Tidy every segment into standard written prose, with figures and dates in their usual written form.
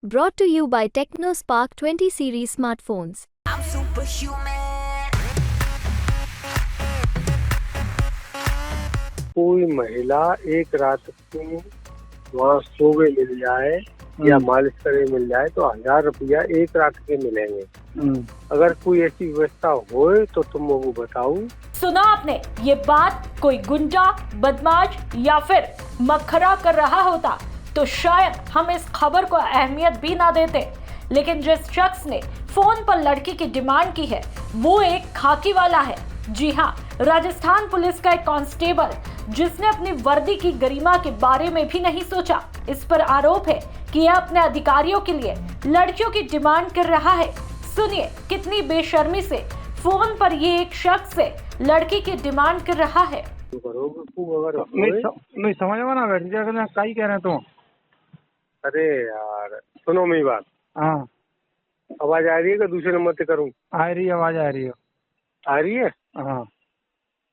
Brought to you by TechnoSpark 20 series smartphones. I'm superhuman. कोई महिला एक रात को वहाँ सोवे मिल जाए या मालिश करे मिल जाए तो 1000 रुपया एक रात के मिलेंगे। अगर कोई ऐसी व्यवस्था होए तो तुम वो बताओ। सुना आपने ये बात? कोई गुंडा, बदमाश या फिर मखरा कर रहा होता तो शायद हम इस खबर को अहमियत भी ना देते, लेकिन जिस शख्स ने फोन पर लड़की की डिमांड की है वो एक खाकी वाला है। जी हाँ, राजस्थान पुलिस का एक कांस्टेबल जिसने अपनी वर्दी की गरिमा के बारे में भी नहीं सोचा। इस पर आरोप है कि यह अपने अधिकारियों के लिए लड़कियों की डिमांड कर रहा है। सुनिए कितनी बेशर्मी से फोन पर ये एक शख्स से लड़की की डिमांड कर रहा है। नहीं समझ ना बैठ गया, क्या ही कह रहे हैं तुम? अरे यार सुनो मेरी बात। हाँ, आवाज आ रही है? दूसरे नंबर से करूँ? आ रही है, आवाज आ रही है। आ रही है? हाँ।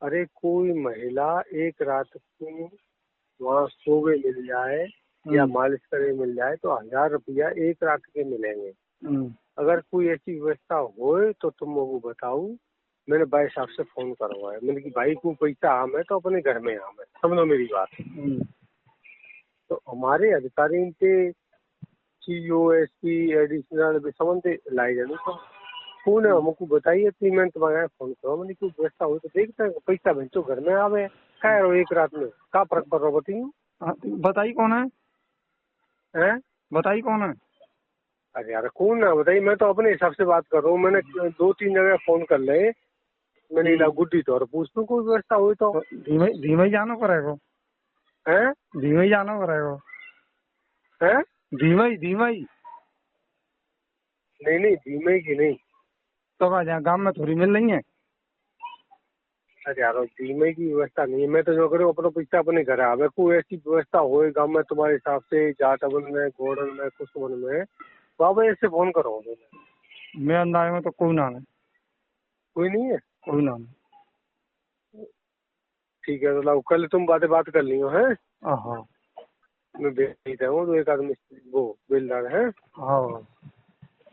अरे कोई महिला एक रात को वहाँ सोवे मिल जाए या मालिश करे मिल जाए तो 1000 रुपया एक रात के मिलेंगे। अगर कोई ऐसी व्यवस्था होए तो तुम वो बताओ। मैंने भाई साहब से फोन करवाया, मैंने कि भाई को पैसा आम है तो अपने घर में आम है, समझो मेरी बात। तो हमारे अधिकारी पे CEO SP एडिशनल समझ लाई जाने तो फोन है हमको बताइए, पेमेंट मंगाए फोन करो। मैंने क्यों व्यवस्था हुई तो देखते हैं, पैसा भेजो घर में आवे क्या है एक रात में क्या फर्क पड़ रहा बताइए। बताइए कौन है? हैं? बताइए कौन है? अरे यार कौन ना बताइए, मैं तो अपने हिसाब से बात कर रहा हूँ। मैंने 2-3 जगह फोन कर ले, मैंने इला गुड्डी तो और पूछता हूँ कोई व्यवस्था हुई तो। धीमे ही जाना पड़ेगा। हैं? धीमे ही जाना पड़ेगा। हैं? धीमे ही। नहीं धीमे की नहीं तो क्या गाँव में थोड़ी मिल रही है? अरे यार धीमे की व्यवस्था नहीं है। मैं तो जो करूँ अपना पैसा अपने घर आवे। कोई ऐसी व्यवस्था हो गाँव में तुम्हारे हिसाब से, जाटवन में, घोड़न में, कुसवन में, तो आप ऐसे फोन करो। मेरे अंदाज में तो कोई ना है। कोई नहीं है? कोई ना है। ठीक है तो कल तुम बात कर लियो है। हाँ, मैं भेज हूँ तो एक आदमी वो बिल्डर है। हाँ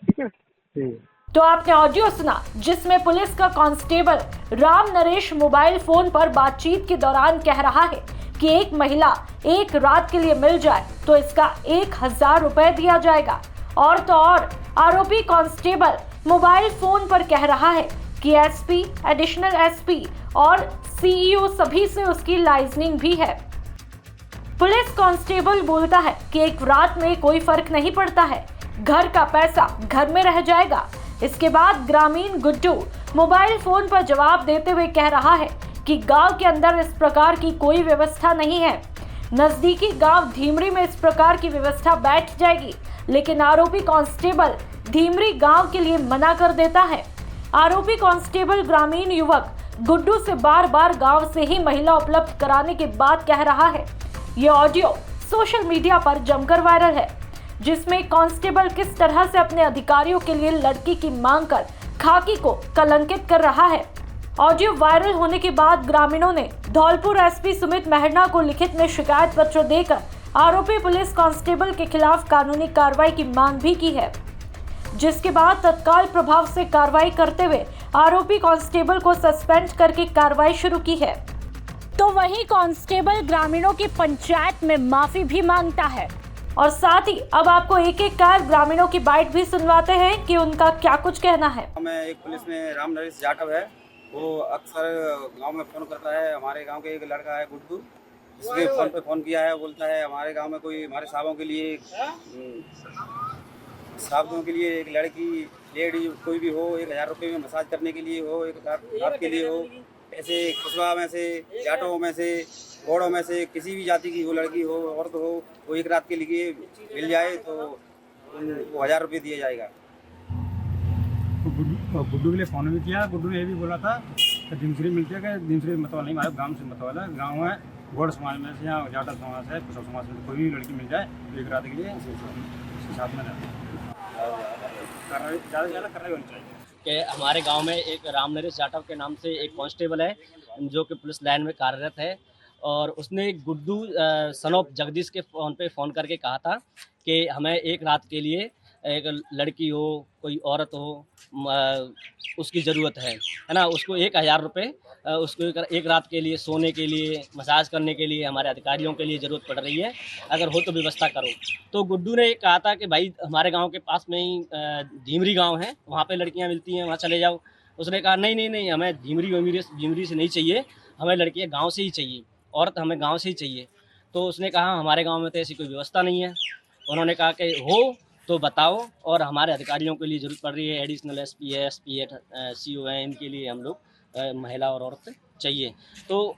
ठीक है। ठीक। तो आपने ऑडियो सुना जिसमें पुलिस का constable Ram Naresh mobile phone पर बातचीत के दौरान कह रहा है कि एक महिला एक रात के लिए मिल जाए तो इसका 1000 रुपए दिया जाएगा। और तो और आरोपी कांस्टेबल मोबाइल फोन पर कह रहा है कि SP, एडिशनल SP और CEO सभी से उसकी लाइजनिंग भी है। पुलिस कांस्टेबल बोलता है कि एक रात में कोई फर्क नहीं पड़ता है, घर का पैसा घर में रह जाएगा। इसके बाद ग्रामीण गुड्डू मोबाइल फोन पर जवाब देते हुए कह रहा है कि गांव के अंदर इस प्रकार की कोई व्यवस्था नहीं है, नजदीकी गांव धीमरी में इस प्रकार की व्यवस्था बैठ जाएगी। लेकिन आरोपी कांस्टेबल धीमरी गांव के लिए मना कर देता है। आरोपी कांस्टेबल ग्रामीण युवक गुड्डू से बार बार गांव से ही महिला उपलब्ध कराने के बाद कह रहा है। ये ऑडियो सोशल मीडिया पर जमकर वायरल है, जिसमें कांस्टेबल किस तरह से अपने अधिकारियों के लिए लड़की की मांग कर खाकी को कलंकित कर रहा है। ऑडियो वायरल होने के बाद ग्रामीणों ने धौलपुर SP सुमित मेहरना को लिखित में शिकायत पत्र देकर आरोपी पुलिस कांस्टेबल के खिलाफ कानूनी कार्रवाई की मांग भी की है, जिसके बाद तत्काल प्रभाव से कार्रवाई करते हुए आरोपी कांस्टेबल को सस्पेंड करके कार्रवाई शुरू की है। तो वहीं कांस्टेबल ग्रामीणों की पंचायत में माफी भी मांगता है और साथ ही अब आपको एक कार ग्रामीणों की बाइट भी सुनवाते हैं कि उनका क्या कुछ कहना है। मैं एक पुलिस में राम नरेश जाटव है, वो अक्सर गांव में फ़ोन करता है। हमारे गांव के एक लड़का है गुड्डू, इसलिए फ़ोन पे फ़ोन किया है। बोलता है हमारे गांव में कोई हमारे साहबों के लिए एक लड़की लेडी कोई भी हो, 1000 रुपये में मसाज करने के लिए हो, एक रात के लिए हो। ऐसे कुशवा में से, जाटों में से, घोड़ों में से किसी भी जाति की वो लड़की हो, औरत हो, वो एक रात के लिए मिल जाए तो वो 1000 रुपये दिया जाएगा। गुड्डू के लिए फ़ोन भी किया। गुड्डू ने ये भी बोला था कि दिनसरी मिलती है, कि दिनसरी मतवाल नहीं, हमारे गाँव से मतवाल है। गाँव में घोड़ समाज में से या जाटा समाज है, कुशव समाज में कोई भी लड़की मिल जाए तो एक रात के लिए साथ में ज़्यादा से ज़्यादा कार्रवाई होनी चाहिए। कि हमारे गांव में एक राम नरेश जाटव के नाम से एक कांस्टेबल है जो कि पुलिस लाइन में कार्यरत है, और उसने गुड्डू सन ऑफ जगदीश के फ़ोन पे फ़ोन करके कहा था कि हमें एक रात के लिए एक लड़की हो, कोई औरत हो, उसकी ज़रूरत है ना, उसको 1000 रुपये उसको एक रात के लिए सोने के लिए, मसाज करने के लिए हमारे अधिकारियों के लिए ज़रूरत पड़ रही है, अगर हो तो व्यवस्था करो। तो गुड्डू ने कहा था कि भाई हमारे गांव के पास में ही धीमरी गांव है, वहाँ पे लड़कियां मिलती हैं, वहाँ चले जाओ। उसने कहा नहीं, हमें धीमरी से नहीं चाहिए, हमें लड़कियाँ गाँव से ही चाहिए, औरत हमें गाँव से ही चाहिए। तो उसने कहा हमारे गाँव में तो ऐसी कोई व्यवस्था नहीं है। उन्होंने कहा कि हो तो बताओ, और हमारे अधिकारियों के लिए ज़रूरत पड़ रही है, एडिशनल SP है, SP है, CO है, इनके लिए हम लोग महिला और औरत चाहिए। तो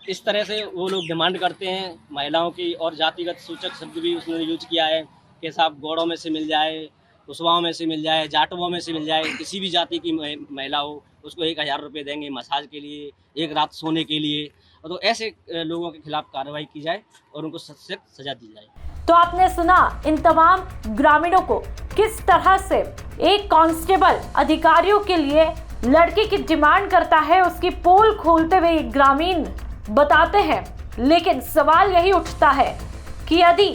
इस तरह से वो लोग डिमांड करते हैं महिलाओं की, और जातिगत सूचक शब्द भी उसने यूज किया है कि साहब गौड़ों में से मिल जाए, कुशवाओं में से मिल जाए, जाटवों में से मिल जाए, किसी भी जाति की महिला हो उसको 1000 रुपये देंगे मसाज के लिए, एक रात सोने के लिए। तो ऐसे लोगों के खिलाफ कार्रवाई की जाए और उनको सख्त सजा दी जाए। तो आपने सुना इन तमाम ग्रामीणों को किस तरह से एक कांस्टेबल अधिकारियों के लिए लड़की की डिमांड करता है, उसकी पोल खोलते हुए ग्रामीण बताते हैं। लेकिन सवाल यही उठता है कि यदि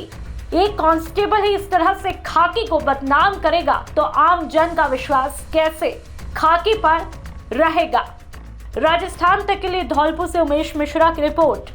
एक कांस्टेबल ही इस तरह से खाकी को बदनाम करेगा तो आम जन का विश्वास कैसे खाकी पर रहेगा। राजस्थान तक के लिए धौलपुर से उमेश मिश्रा की रिपोर्ट।